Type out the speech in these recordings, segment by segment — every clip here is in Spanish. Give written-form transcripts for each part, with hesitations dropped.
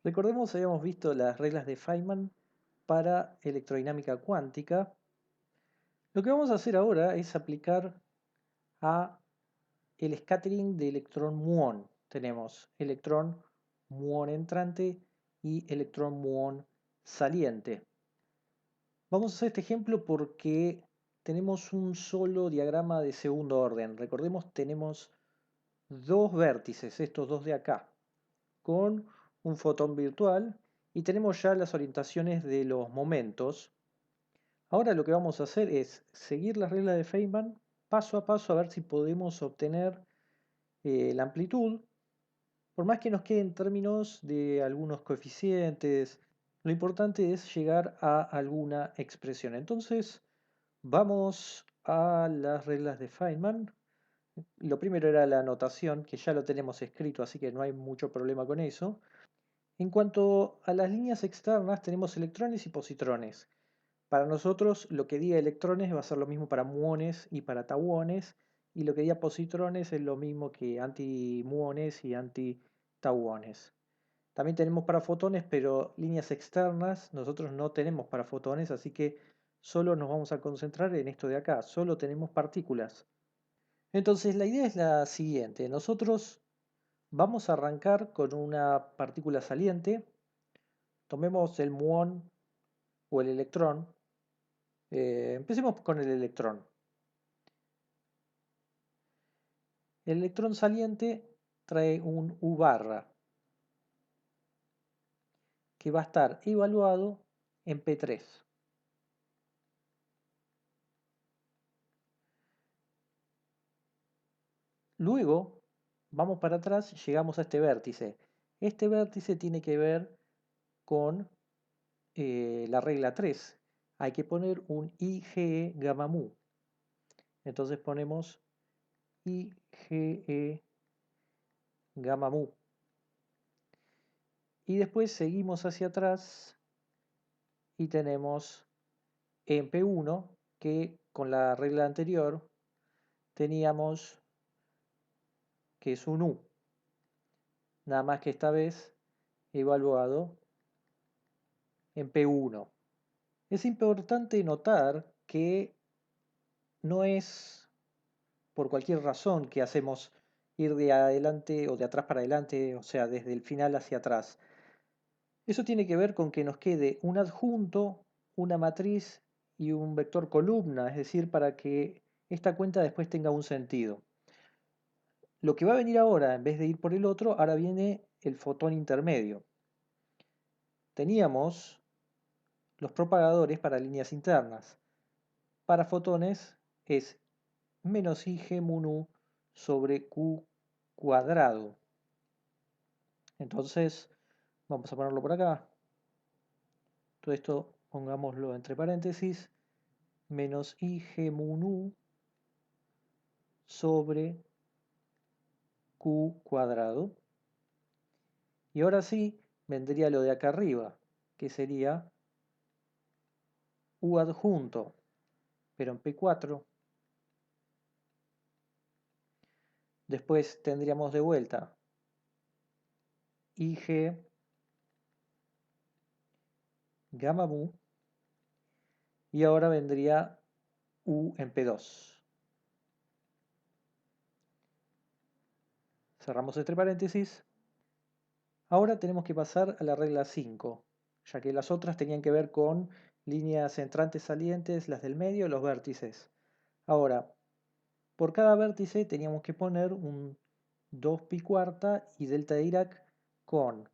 Recordemos, habíamos visto las reglas de Feynman para electrodinámica cuántica. Lo que vamos a hacer ahora es aplicar a el scattering de electrón muón. Tenemos electrón muón entrante y electrón muón saliente. Vamos a hacer este ejemplo porque tenemos un solo diagrama de segundo orden. Recordemos, tenemos dos vértices, estos dos de acá, con un fotón virtual y tenemos ya las orientaciones de los momentos. Ahora lo que vamos a hacer es seguir las reglas de Feynman paso a paso a ver si podemos obtener la amplitud, por más que nos queden términos de algunos coeficientes. Lo importante es llegar a alguna expresión. Entonces vamos a las reglas de Feynman. Lo primero era la notación, que ya lo tenemos escrito, así que no hay mucho problema con eso. En cuanto a las líneas externas, tenemos electrones y positrones. Para nosotros, lo que diga electrones va a ser lo mismo para muones y para tauones, y lo que diga positrones es lo mismo que antimuones y antitauones. También tenemos para fotones, pero líneas externas nosotros no tenemos para fotones, así que solo nos vamos a concentrar en esto de acá, solo tenemos partículas. Entonces la idea es la siguiente, nosotros vamos a arrancar con una partícula saliente. Tomemos el muón o el electrón. Empecemos con el electrón. El electrón saliente trae un U barra que va a estar evaluado en P3. Luego, vamos para atrás, llegamos a este vértice. Este vértice tiene que ver con la regla 3. Hay que poner un IgE gamma mu. Entonces ponemos IgE gamma mu. Y después seguimos hacia atrás y tenemos en P1 que con la regla anterior teníamos que es un U. Nada más que esta vez evaluado en P1. Es importante notar que no es por cualquier razón que hacemos ir de adelante o de atrás para adelante, o sea, desde el final hacia atrás. Eso tiene que ver con que nos quede un adjunto, una matriz y un vector columna, es decir, para que esta cuenta después tenga un sentido. Lo que va a venir ahora, en vez de ir por el otro, ahora viene el fotón intermedio. Teníamos los propagadores para líneas internas. Para fotones es menos IG mu nu sobre Q cuadrado. Entonces, vamos a ponerlo por acá. Todo esto pongámoslo entre paréntesis. Menos IG mu nu sobre Q cuadrado. Y ahora sí, vendría lo de acá arriba, que sería U adjunto, pero en P4. Después tendríamos de vuelta IG gamma mu. Y ahora vendría U en P2. Cerramos este paréntesis. Ahora tenemos que pasar a la regla 5, ya que las otras tenían que ver con líneas entrantes salientes, las del medio, los vértices. Ahora, por cada vértice teníamos que poner un 2pi cuarta y delta de Dirac con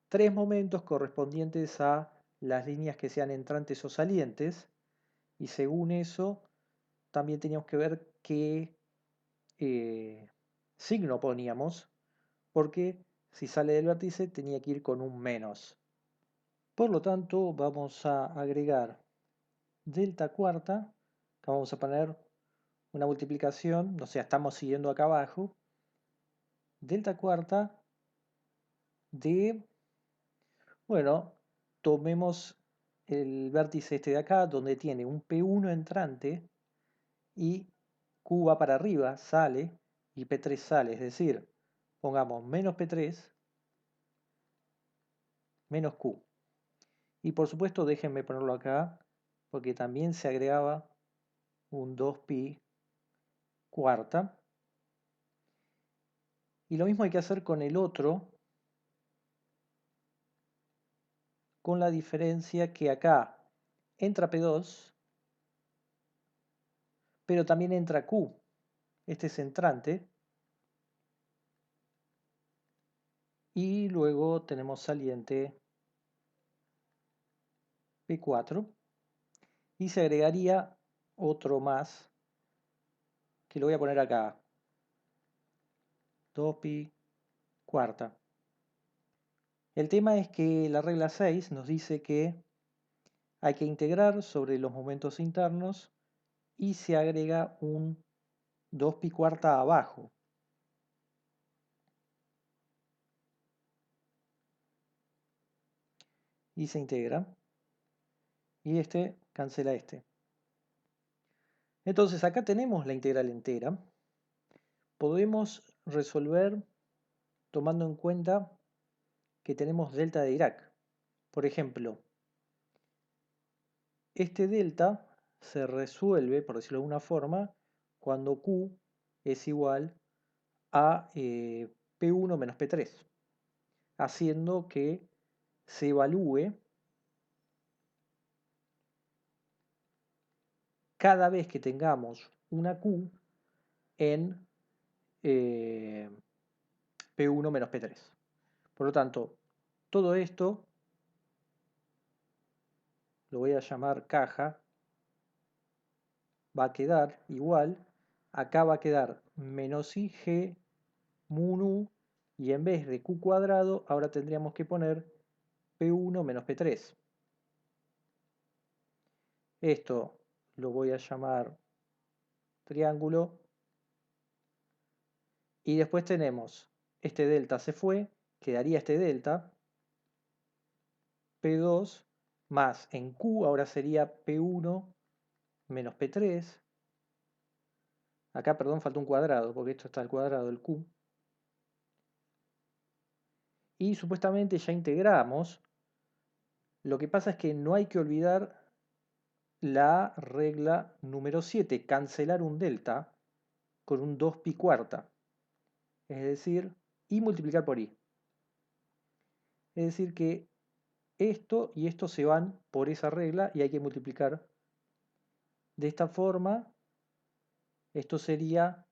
tres momentos correspondientes a las líneas que sean entrantes o salientes, y según eso también teníamos que ver qué signo poníamos, porque si sale del vértice tenía que ir con un menos. Por lo tanto, vamos a agregar delta cuarta, que vamos a poner una multiplicación, o sea, estamos siguiendo acá abajo, delta cuarta de, bueno, tomemos el vértice este de acá, donde tiene un P1 entrante y Q va para arriba, sale, y P3 sale, es decir, pongamos menos P3 menos Q. Y por supuesto déjenme ponerlo acá, porque también se agregaba un 2pi cuarta. Y lo mismo hay que hacer con el otro, con la diferencia que acá entra P2, pero también entra Q. Este es entrante. Y luego tenemos saliente P4. Y se agregaría otro más, que lo voy a poner acá. 2pi cuarta. El tema es que la regla 6 nos dice que hay que integrar sobre los momentos internos y se agrega un 2pi cuarta abajo. Y se integra. Y este cancela este. Entonces acá tenemos la integral entera. Podemos resolver tomando en cuenta que tenemos delta de Dirac. Por ejemplo, este delta se resuelve, por decirlo de alguna forma, cuando Q es igual a P1 menos P3, haciendo que se evalúe cada vez que tengamos una Q en P1 menos P3. Por lo tanto, todo esto lo voy a llamar caja, va a quedar igual, acá va a quedar menos IG mu nu, y en vez de Q cuadrado, ahora tendríamos que poner P1 menos P3. Esto lo voy a llamar triángulo. Y después tenemos, este delta se fue, quedaría este delta, P2 más en Q, ahora sería P1 menos P3. Acá, perdón, falta un cuadrado, porque esto está al cuadrado del Q. Y supuestamente ya integramos. Lo que pasa es que no hay que olvidar la regla número 7, cancelar un delta con un 2pi cuarta. Es decir, y multiplicar por i. Es decir que esto y esto se van por esa regla y hay que multiplicar. De esta forma, esto sería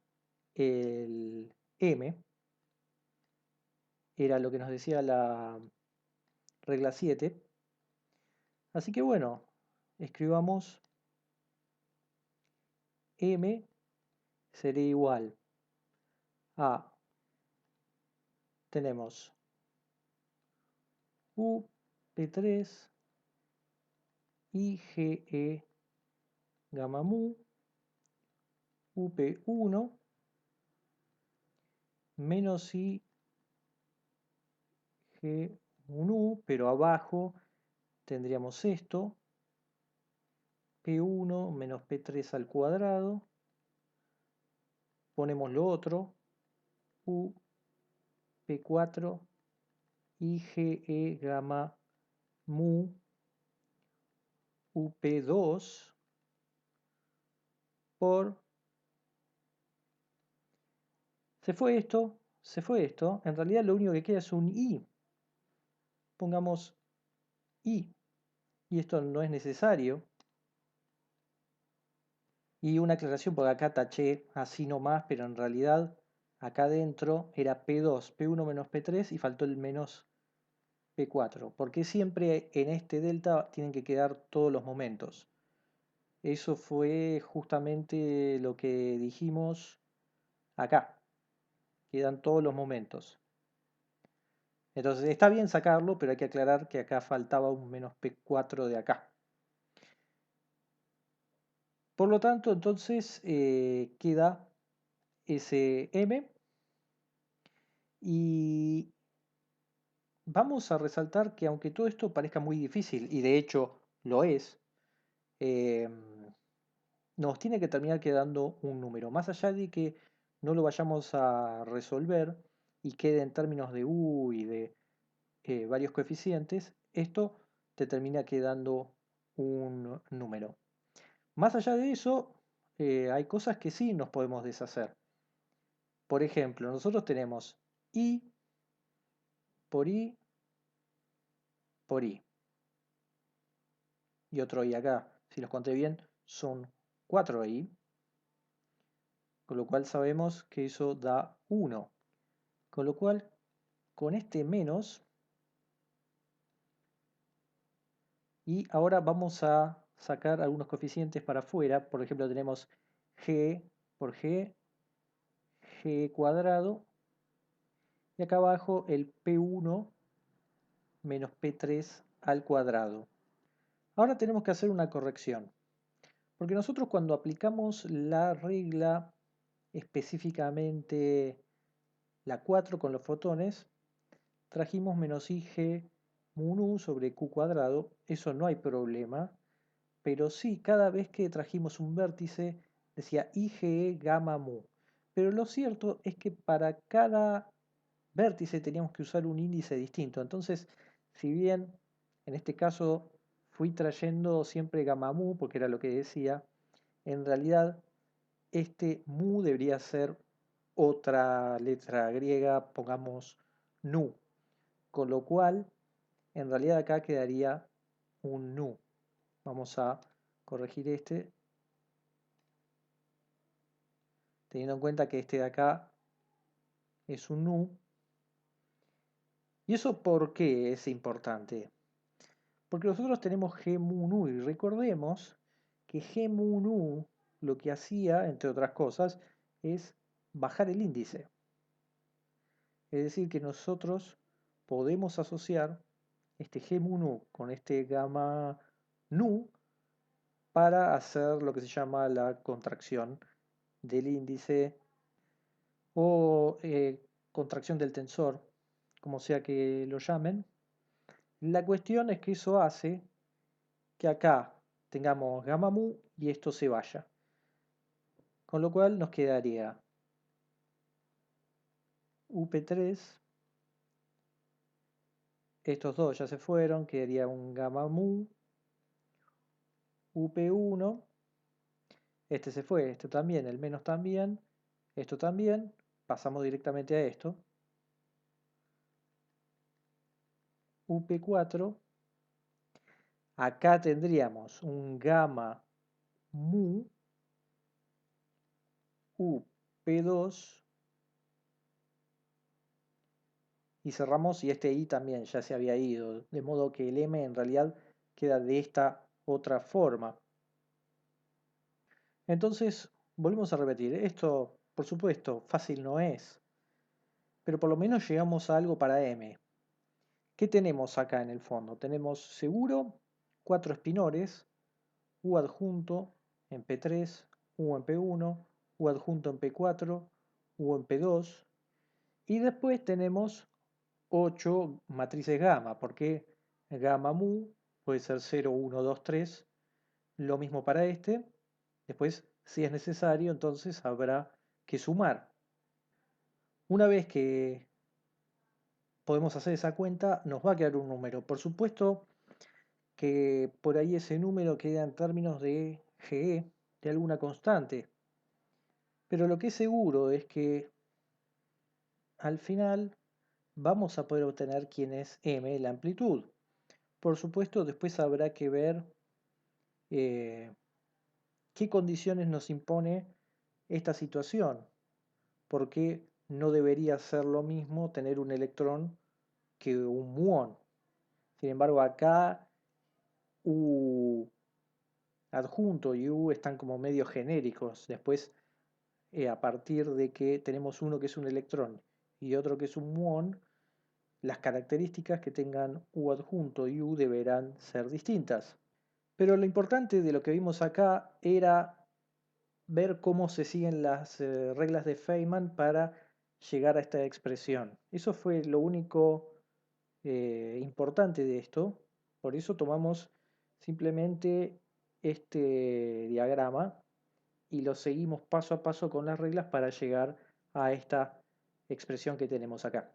el m, era lo que nos decía la regla 7. Así que bueno, escribamos m sería igual a, tenemos UP3 IgE gamma mu UP1 menos I G nu, pero abajo tendríamos esto, P1 menos P3 al cuadrado, ponemos lo otro, U P4 IgE gamma mu UP2 por... Se fue esto, se fue esto, en realidad lo único que queda es un I. Pongamos I, y esto no es necesario. Y una aclaración, porque acá taché así nomás, pero en realidad acá adentro era P2, P1 menos P3 y faltó el menos P4. Porque siempre en este delta tienen que quedar todos los momentos. Eso fue justamente lo que dijimos acá. Quedan todos los momentos. Entonces está bien sacarlo, pero hay que aclarar que acá faltaba un menos P4 de acá. Por lo tanto, entonces queda ese M. Y vamos a resaltar que aunque todo esto parezca muy difícil, y de hecho lo es, eh, nos tiene que terminar quedando un número. Más allá de que no lo vayamos a resolver y quede en términos de U y de varios coeficientes, esto te termina quedando un número. Más allá de eso, hay cosas que sí nos podemos deshacer. Por ejemplo, nosotros tenemos i por i por i. Y otro i acá. Si los conté bien, son 4i. Con lo cual sabemos que eso da 1. Con lo cual, con este menos, y ahora vamos a sacar algunos coeficientes para afuera. Por ejemplo, tenemos g por g, g cuadrado, y acá abajo el p1 menos p3 al cuadrado. Ahora tenemos que hacer una corrección, porque nosotros cuando aplicamos la regla específicamente la 4 con los fotones, trajimos menos ig mun u sobre q cuadrado, eso no hay problema, pero sí, cada vez que trajimos un vértice decía ige gamma mu. Pero lo cierto es que para cada vértice teníamos que usar un índice distinto. Entonces, si bien en este caso fui trayendo siempre gamma mu, porque era lo que decía, en realidad este mu debería ser otra letra griega, pongamos nu, con lo cual en realidad acá quedaría un nu. Vamos a corregir este, teniendo en cuenta que este de acá es un nu. ¿Y eso por qué es importante? Porque nosotros tenemos G mu nu y recordemos que G mu nu lo que hacía, entre otras cosas, es bajar el índice. Es decir, que nosotros podemos asociar este G mu nu con este gamma nu para hacer lo que se llama la contracción del índice o contracción del tensor, como sea que lo llamen. La cuestión es que eso hace que acá tengamos gamma mu y esto se vaya. Con lo cual nos quedaría UP3, estos dos ya se fueron, quedaría un gamma mu, UP1, este se fue, este también, el menos también, esto también, pasamos directamente a esto, UP4, acá tendríamos un gamma mu, UP2, y cerramos y este i también ya se había ido, de modo que el m en realidad queda de esta otra forma. Entonces, volvemos a repetir, esto por supuesto fácil no es, pero por lo menos llegamos a algo para m. ¿Qué tenemos acá en el fondo? Tenemos seguro 4 espinores, u adjunto en P3, u en P1, u adjunto en P4, u en P2, y después tenemos 8 matrices gamma, porque gamma mu puede ser 0, 1, 2, 3, lo mismo para este. Después, si es necesario, entonces habrá que sumar. Una vez que podemos hacer esa cuenta, nos va a quedar un número. Por supuesto que por ahí ese número queda en términos de GE, de alguna constante. Pero lo que es seguro es que al final vamos a poder obtener quién es m, la amplitud. Por supuesto, después habrá que ver eh, qué condiciones nos impone esta situación, porque no debería ser lo mismo tener un electrón que un muón. Sin embargo, acá U adjunto y U están como medio genéricos. Después, a partir de que tenemos uno que es un electrón y otro que es un muón, las características que tengan U adjunto y U deberán ser distintas. Pero lo importante de lo que vimos acá era ver cómo se siguen las reglas de Feynman para llegar a esta expresión. Eso fue lo único importante de esto. Por eso tomamos simplemente este diagrama y lo seguimos paso a paso con las reglas para llegar a esta expresión que tenemos acá.